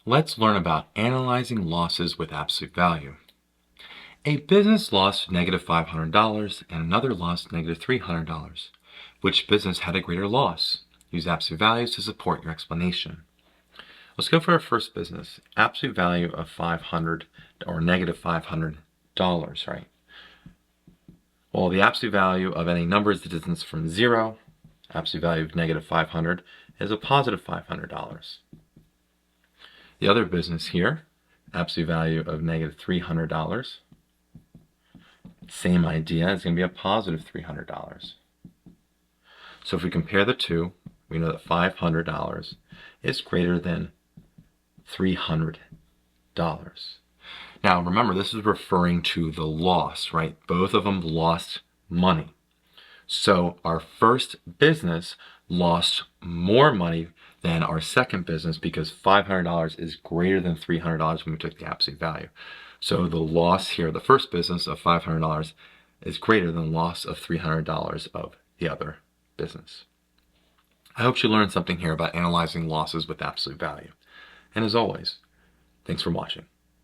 Let's learn about analyzing losses with absolute value. A business lost -$500 and another lost -$300. Which business had a greater loss? Use absolute values to support your explanation. Let's go for our first business. Absolute value of 500 or -$500, right? Well, the absolute value of any number is the distance from 0. Absolute value of -500 is a positive $500. The other business here, absolute value of -$300. Same idea, it's going to be a positive $300. So if we compare the two, we know that $500 is greater than $300. Now remember, this is referring to the loss, right? Both of them lost money. So our first business lost more money than our second business because $500 is greater than $300 when we took the absolute value. So the loss here, the first business of $500 is greater than the loss of $300 of the other business. I hope you learned something here about analyzing losses with absolute value. And as always, thanks for watching.